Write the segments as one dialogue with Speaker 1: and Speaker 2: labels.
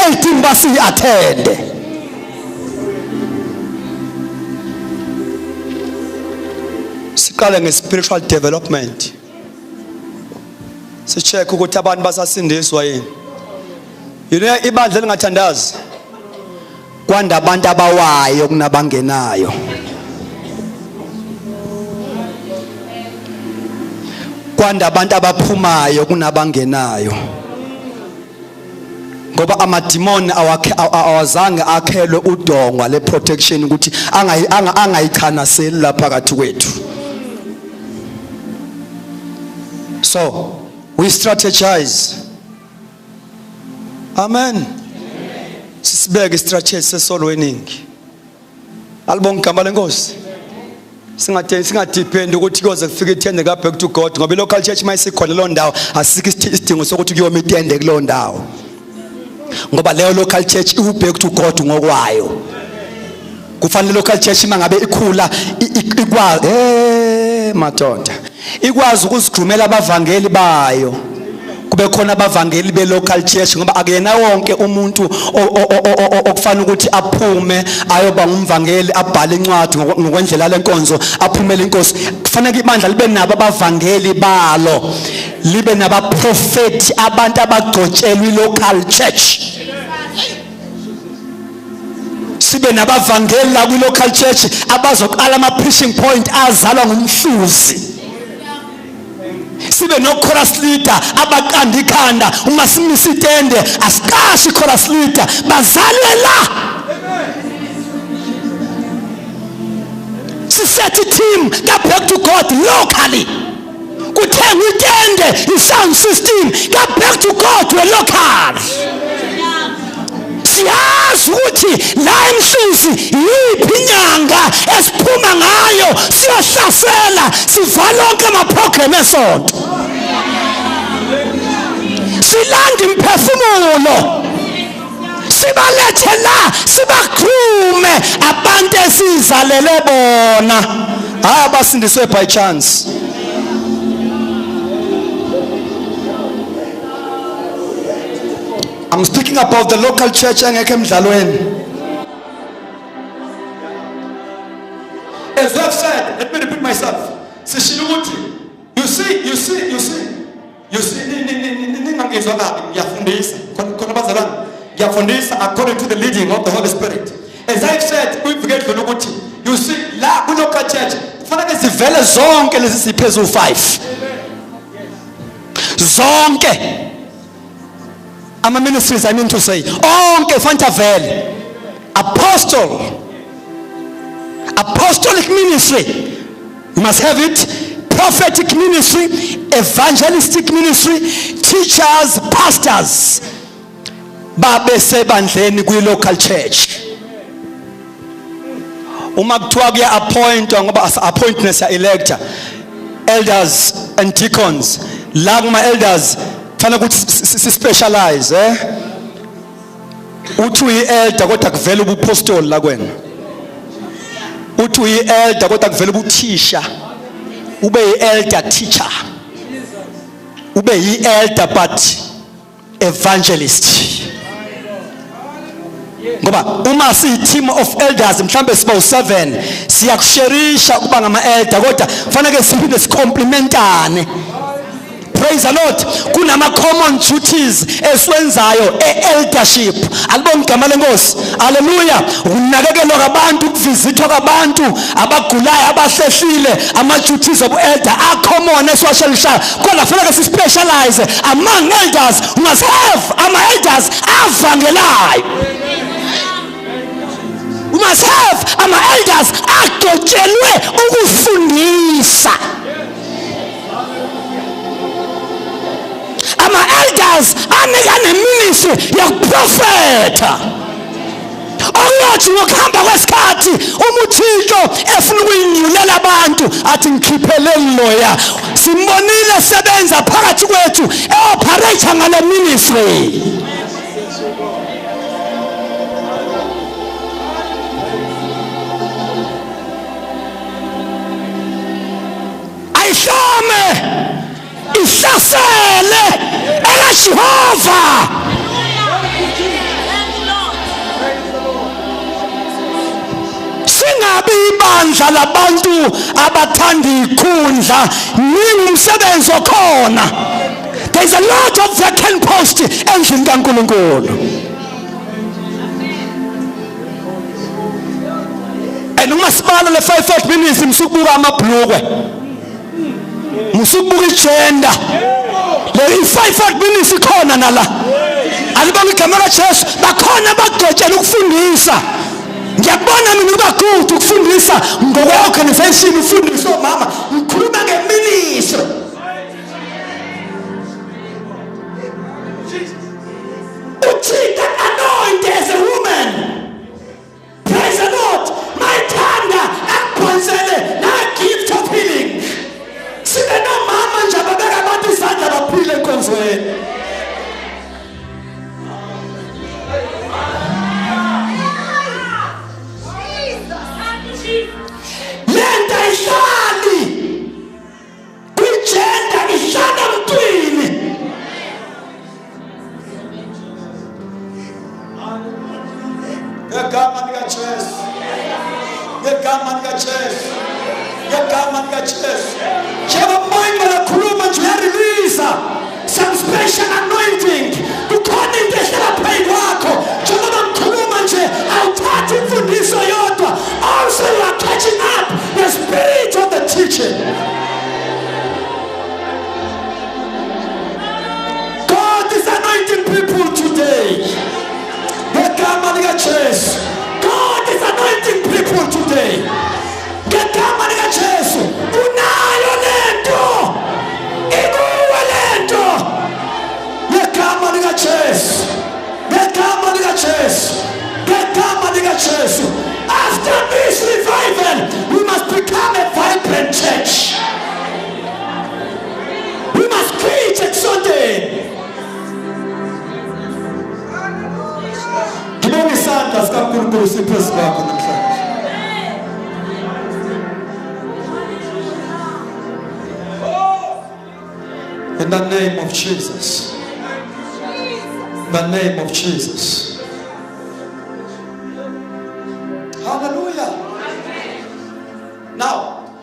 Speaker 1: ayidingi basi-athende. Siqale nge-spiritual development. Si-check ukuthi abantu basasindiswa yini. Ibandla elingathandazi kwanda abantu abawayo kunabangenayo. Kwanda abantu abaphumayo kunabangenayo. Ngoba amadimoni awazange akhelwe udongwa le protection ukuthi angayichanaseli lapha phakathi kwethu. So we strategize. Amen. Sisibeke strategy sesolo winning. Alibonga igama lenkosi. Singadepend ukuthi kuyoze kufike ithende ka back to God ngoba local church mayisikhona lo ndawo asikho isidingo sokuthi kuyoma itende kulo ndawo. Ngoba leyo local church iwu back to God ngokwayo. Kufanele local church mangabe ikhula ikwazi madoda. Ikwazi ukusigqumela abavangeli bayo. Kube khona abavangeli be local church ngoba akuyena wonke umuntu okufana ukuthi aphume ayoba ngumvangeli abhale incwadi ngokwendlela lenkonzo aphumele inkosi. Kufanele ibandla libe nabo abavangeli balo, libe nabaprofeti, abantu abagcotshelwe local church. Sibe nabavangeli la ku local church abazoqala ama preaching point azalwa ngumhluzi. Sibe no chorus leader abaqanda ikhanda uma simisa itende asiqashi chorus leader bazalwe la. Siset team ka back to God locally. Kuthengwa itende i-sound system ka back to God we local. Siyazi ukuthi la emhluzi yiphi inyanga esiphuma ngayo siyohlasela sivala lonke ama-program esonto. Silanda imphefumulo sibalethe la sibakhume abantu esizalele bona hayi abasindiswe by chance. I'm speaking about the local church engekho emdlalweni. As I've said, let me repeat myself. You see, ningangizwa kabi ngiyafundisa. Khona bazalwane, ngiyafundisa according to the leading of the Holy Spirit. As I've said, uyivukele ukuthi you see la ku local church kufanele zivele zonke lezi siphezulu 5. Zonke ama ministries, I mean to say, onke fanta vele. Apostolic ministry, you must have it. Prophetic ministry, evangelistic ministry, teachers, pastors. Babe sebandleni kwi local church. Uma kuthiwa kuya appointwa ngoba appointments ya elector elders and deacons. La kuma elders fana ukuthi specialize uthi uyi-elder kodwa kuvela ubupostoli la kwena. Uthi uyi-elder kodwa kuvela ubuthisha. Ube yi-elder teacher. Ube yi-elder but evangelist. Ngoba uma siyi-team of elders mhlambe siba u7 siyakusherisha ukuba ngama-elder kodwa kufanele siphinde sicomplementane. Praise the Lord. Kunama common duties esiwenzayo eldership. Alibonga igama lenkosi. Hallelujah. Ukunakekelwa kwabantu, ukuvizithwa kwabantu abagulayo abahlehlile, ama duties of elder are common esiwashelisha. Kodwa kufanele sispecialize among elders. We must have ama elders avangelayo. We must have ama elders agcotshelwe ukufundisa. Ama elders anikane ministry yokuprofeta. Ongathi ngokuhamba kwesikhathi umuthixo efuna ukuyinyulela abantu athi ngikhipheleni loya. Simbonile sebenza phakathi kwethu eoperate ngale ministry. Ayishome ihlasele ela Jehova. lingabi ibandla labantu abathanda ikhundla ningumsebenzi okhona. There's a lot of vacant posts endlini kaNkulunkulu. And umasibala le 5 minutes msukubuka amabhlukwe. Msukubuka igender. Le 5 minutes ikhona nala. Alibanga igama laJesu bakhona abagcotshela ukufundisa. Ngiyabona mina kuba good ukufundisa ngokwe-organization ufundisa omama ngikhuluma ngeministry. Uthi that anointed as a woman. Praise the Lord. My tanda akukhonsele na gift of healing. Sibe nomama nje ababeka abantu isandla baphile enkonzweni. Lenta ihlali kwijenda ihlala mntwini. Ngegama likaJesu. Ngegama likaJesu. Ngegama likaJesu. Njengomoya lakhuluma nje uyarelease some special anointing. Kukhona into ehlala phezu kwakho. Njengoba ngikhuluma nje awuthathi imfundiso yodwa. Also you are catching up the spirit of the teaching. God is anointing people today. Ngegama likaJesu. God is anointing people today. Ngegama likaJesu. Unayo lento. Ikuwe lento. Ngegama likaJesu. Ngegama likaJesu. Ngegama likaJesu. After this revival, we must become a vibrant church. We must preach at Sunday. Ngibonga isandla sikaNkulunkulu siphezu kwakho namhlanje. In the name of Jesus. In the name of Jesus. Hallelujah. Now,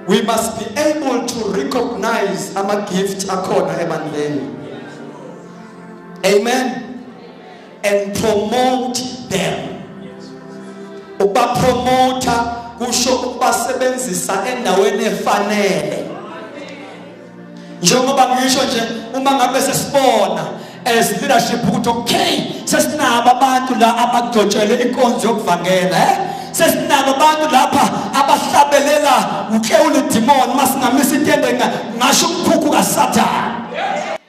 Speaker 1: we must be able to recognize our gift akhona ebandleni. Amen. And promote them. Uba promoter kusho ukubasebenzisa endaweni efanele. Njengoba ngisho nje uma ngabe sesibona as leadership ukuthi okay sesinabo abantu la abagcotshele inkonzo yokuvangela sesinabo abantu lapha abahlabelela ukhewule demon masingamisa intende ngasho ukukhukhu kaSathane.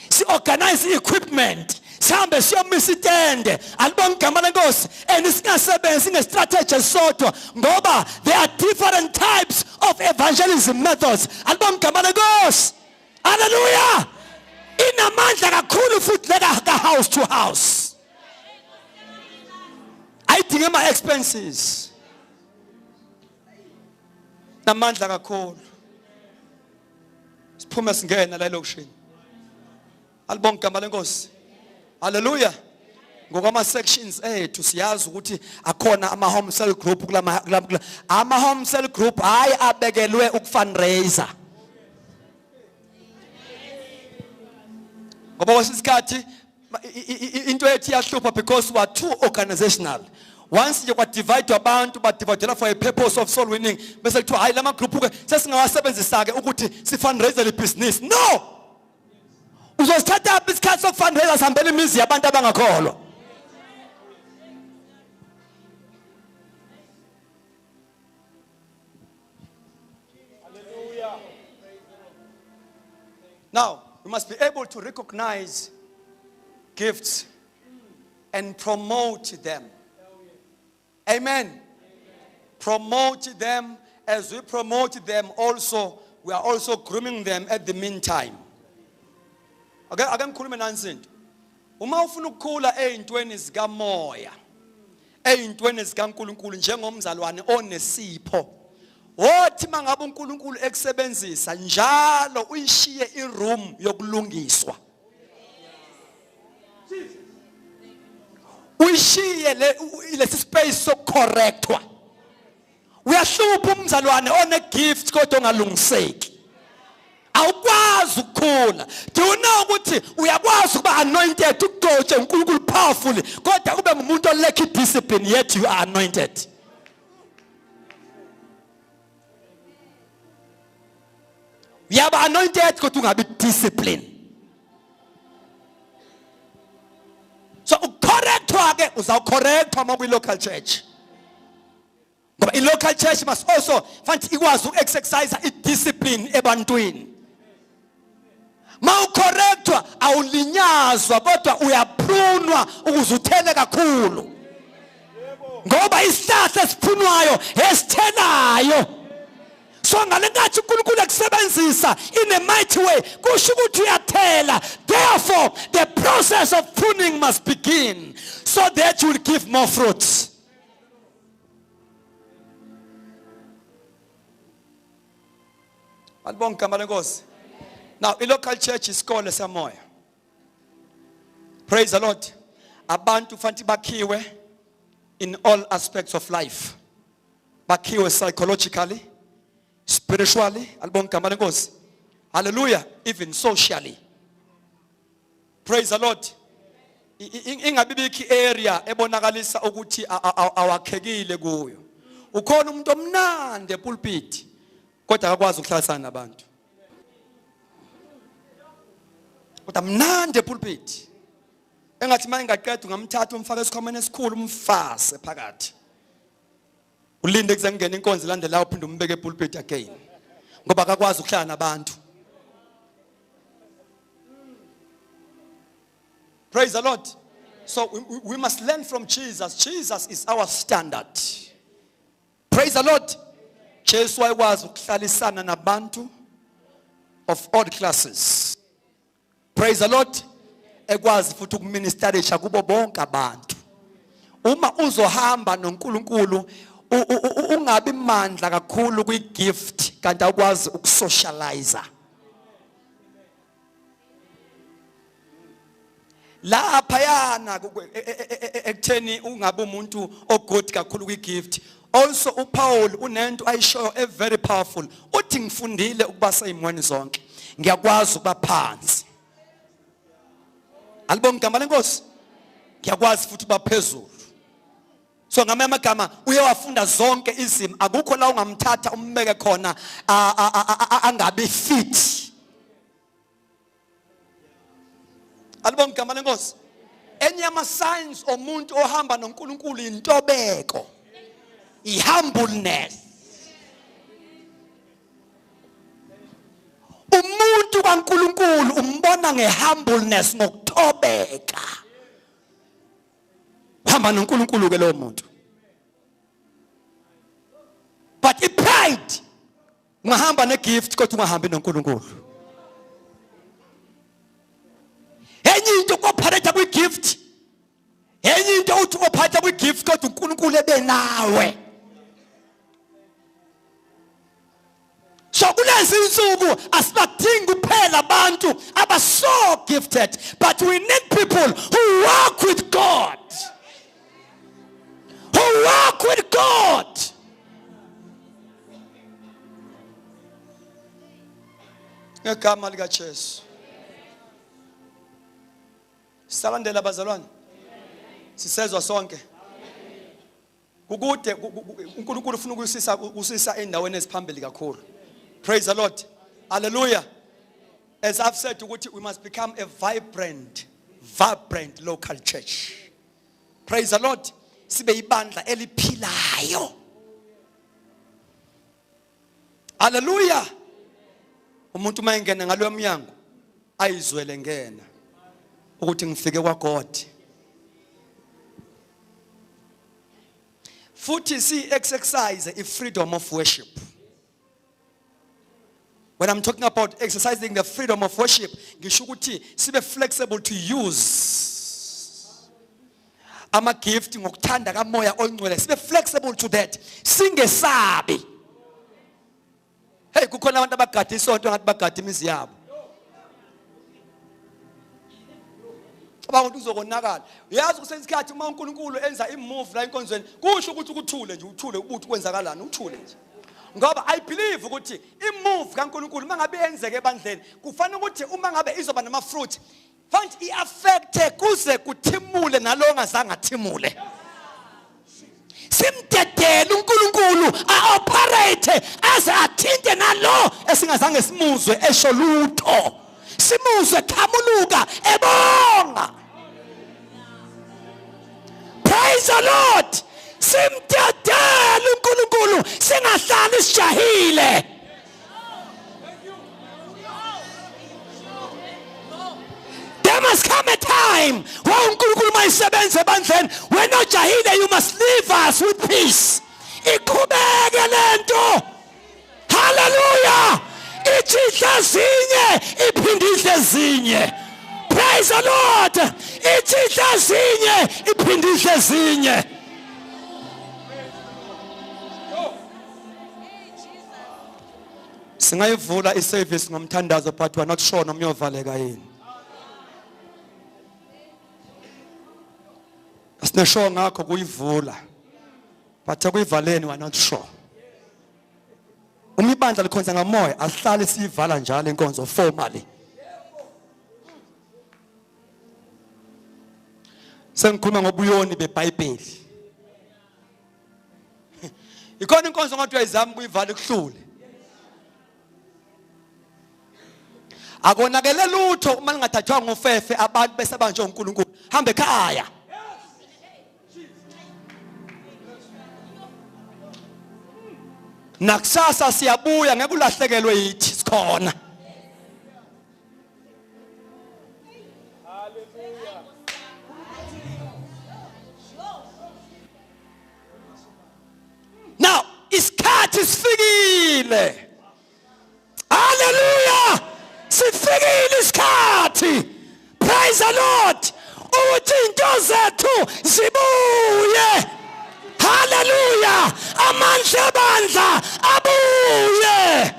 Speaker 1: Si organize equipment sihambe siyomisa itende alibona igama lenkosi and singasebenzi ngestrategy esodwa ngoba there are different types of evangelism methods alibona igama lenkosi. Hallelujah. Inamandla kakhulu futhi leka house to house. Ayidinga ama expenses. Namandla kakhulu. Siphume singena la elokushini. Alibona igama lenkosi. Hallelujah. Ngokama sections ethu siyazi ukuthi akhona ama home cell group ama home cell group hayi abekelwe ukufundraiser. Ngoba kwesisikhathi into ethi yahlupha because we are too organizational. Once you divide abantu but divided for a purpose of soul winning bese kuthiwa hayi lama group ke sesingawasebenzisa ke ukuthi si fundraiser le business. No. Uzosithatha up isikhathi of fundraiser sihambele imizi yabantu abangakholwa. Hallelujah. Now, we must be able to recognize gifts and promote them. Amen. Promote them. As we promote them also, we are also grooming them at the meantime. Okay, ake ngikhulume nansinto. Uma ufuna ukukhula ezintweni zikamoya, ezintweni zikaNkulunkulu njengomzalwane onesipho, wothi mangabe uNkulunkulu ekusebenzisa njalo uyishiye iroom yokulungiswa. Uyishiye lesi space sokucorrectwa. Uyahlupha umzalwane one gift kodwa ongalungiseki. Awukwazi ukukhula. Do you know ukuthi uyakwazi ukuba anointed ukudotshe uNkulunkulu powerfully kodwa ube ngumuntu olack discipline yet you are anointed. Uyaba anointed kodwa ungabi discipline. So ucorrectwa ke uzawucorrectwa uma kwi-local church. Ngoba i-local church must also fancy ikwazi uku-exercise i-discipline ebantwini. Ma ucorrectwa awulinyazwa kodwa uyaprunwa ukuze uthele kakhulu. Ngoba isihlahla esiphunwayo esithelayo. So ngalengathi uNkulunkulu akusebenzisa in a mighty way kusho ukuthi uyathela. Therefore the process of pruning must begin so that you will give more fruits. Alibonga igama lenkosi. Now a local church isikole samoya. Praise the Lord. Abantu fanti bakhiwe in all aspects of life. Bakhiwe psychologically, spiritually, alibonga igama lenkosi. Hallelujah, even socially. Praise the Lord. Ingabibiki area ebonakalisa ukuthi awakhekile kuyo. Ukhona umuntu omnandi epulpit kodwa akakwazi ukuhlalisana nabantu. Kodwa mnandi epulpit. Engathi manje ngaqeda ngamthatha umfaka esikhwameni esikhulu umfase phakathi. Ulinde kuze ngene inkonzo landelayo uphinde umbeke epulpit again. Ngoba akakwazi ukuhlala nabantu. Praise the Lord. So we must learn from Jesus. Jesus is our standard. Praise the Lord. Jesu wayekwazi ukuhlalisana nabantu of all classes. Praise the Lord. Ekwazi futhi ukuministerisha kubo bonke abantu. Uma uzohamba noNkulunkulu ungabi mandla kakhulu kwi-gift kanti akwazi ukusocialize. Lapha yana ekutheni ungabe umuntu ogod kakhulu kwi-gift. Also uPaul unento ayishoyo a very powerful. Uthi ngifundile ukuba seyimweni zonke. Ngiyakwazi ukuba phansi. Alibonga igama lenkosi. Ngiyakwazi futhi ukuba phezulu. So ngamanye amagama uye wafunda zonke izimo. Akukho la ungamthatha umbeke khona angabe fit. Alibonga igama lenkosi. Enye ama signs omuntu ohamba noNkulunkulu intobeko. Humbleness. Umuntu kaNkulunkulu umbona ngehumbleness ngokuthobeka. Hamba noNkulunkulu ke lo muntu. But pride ungahamba negift kodwa ungahambi noNkulunkulu. Enye into kopharetha kwi-gift. Enye into uthi ophatha kwi-gift kodwa uNkulunkulu ebe nawe. So kulezi insuku asibadingi kuphela abantu aba so gifted, but we need people who walk with God. Who walk with God. Ngegama lika Jesu. Sisalandela abazalwane. Sisezwa sonke. Kukude uNkulunkulu ufuna ukusisa endaweni eziphambili kakhulu. Praise the Lord. Hallelujah. As I've said, we must become a vibrant local church. Praise the Lord. Sibe ibandla eliphilayo. Hallelujah. Umuntu mayengena ngalo mnyango ayizwele ngena ukuthi ngifike kwaGod. Futhi si exercise freedom of worship. When I'm talking about exercising the freedom of worship, ngisho ukuthi sibe flexible to use ama gift ngokuthanda kamoya ongcwele. Sibe flexible to that. Singesabi. Hey, kukhona abantu abagada isonto ngathi bagada imizi yabo. abantu uzokonakala. Uyazi kusesikhathi uma uNkulunkulu enza imove la enkonzweni kusho ukuthi ukuthule nje uthule ubuthi kwenzakalani uthule nje. Ngoba I believe ukuthi imove kaNkulunkulu mangabe yenzeke ebandleni kufanele ukuthi uma ngabe izoba nama fruit fanele iaffecte kuze kuthimule nalo ngazange athimule. Simdedele uNkulunkulu a-operate aze athinte nalo esingazange simuzwe esho lutho. Simuzwe qhamuluka ebonga. Praise the Lord. Simdedele uNkulunkulu singahlali sijahile. There must come a time where uNkulunkulu mayisebenza ebandleni when ojahile you must leave us with peace. Iqhubeke lento. Hallelujah. Ithi hlazinye iphindise zinye. Praise the Lord. Ithi hlazinye iphindise zinye. Singayivula iservice ngomthandazo but we're not sure noma uyovaleka yini. Sinesho ngakho kuyivula but kuyivaleni we're not sure. Umibandla likhonza ngamoya asihlale siyivala njalo inkonzo formally. Sengikhuluma ngobuyoni beBhayibheli. Ikhona inkonzo ngathi uyayizama kuyivala kuhlule. Akonakele lutho uma lingathathwa ngofefe abantu bese banje uNkulunkulu. Hambe ekhaya. Nakusasa siyabuya ngeke ulahlekelwe yithi sikhona. Hallelujah. Now, isikhathi sifikile. Hallelujah. Sifikile isikhathi. Praise the Lord. Uthi into zethu zibuye. Hallelujah. Amandla bandla abuye.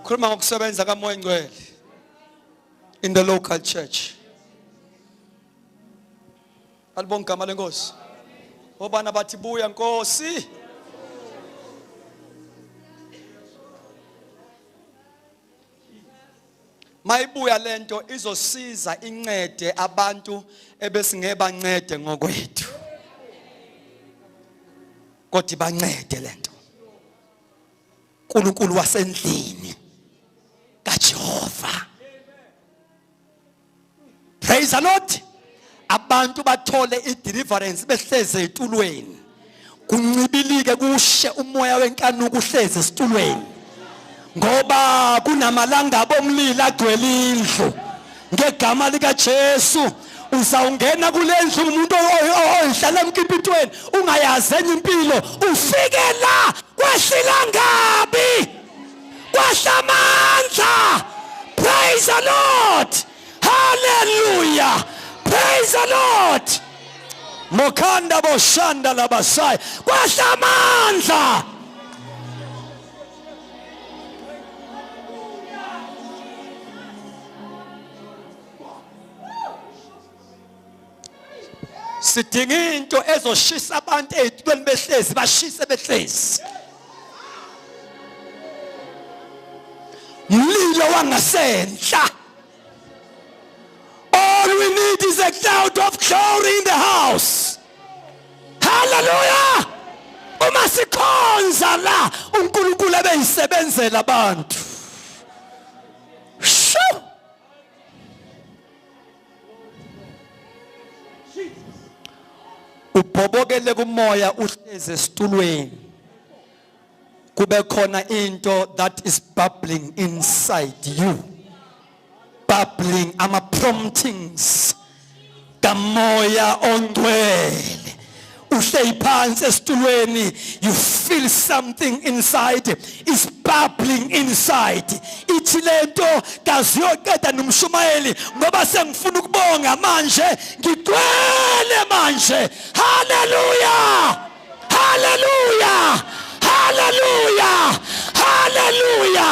Speaker 1: Khuluma ngokusebenza kaMoya Ngcwele in the local church. Alibonga igama lenkosi. Obana bathi buya Nkosi. Mayibuya lento izosiza incede abantu ebesingebancede ngokwethu. Kodwa bancede lento. uNkulunkulu wasendlini kaJehova. Praise the Lord. Abantu bathole ideliverance behleze ezitulweni. Kuncibilike kushe umoya wenkanuko uhleze esitulweni. Ngoba kunamalanga bomlilo agcwele indlu ngegama lika Jesu uzawungena kulendlu umuntu ohlala emkimpitweni ungayazi enye impilo ufike la kwehlila ngabi kwahlamandla. Praise the Lord. Hallelujah. Praise the Lord. Mokhanda boshanda labasai kwahlamandla. Sidinga into ezoshisa abantu ezitweni behlezi bashise behlezi. Mlilo wangasendla. All we need is a cloud of glory in the house. Hallelujah. Uma sikhonza la uNkulunkulu ebeyisebenzela abantu. Ubhobokele kumoya uhleze esitulweni. Kube khona into that is bubbling inside you. Bubbling ama promptings kamoya ongcwele. Uhlezi phansi esitulweni, you feel something inside is bubbling inside. Ithi lento kaziyoqeda nomshumayeli ngoba sengifuna ukubonga manje ngigcwele manje. Hallelujah. Hallelujah. Hallelujah. Hallelujah.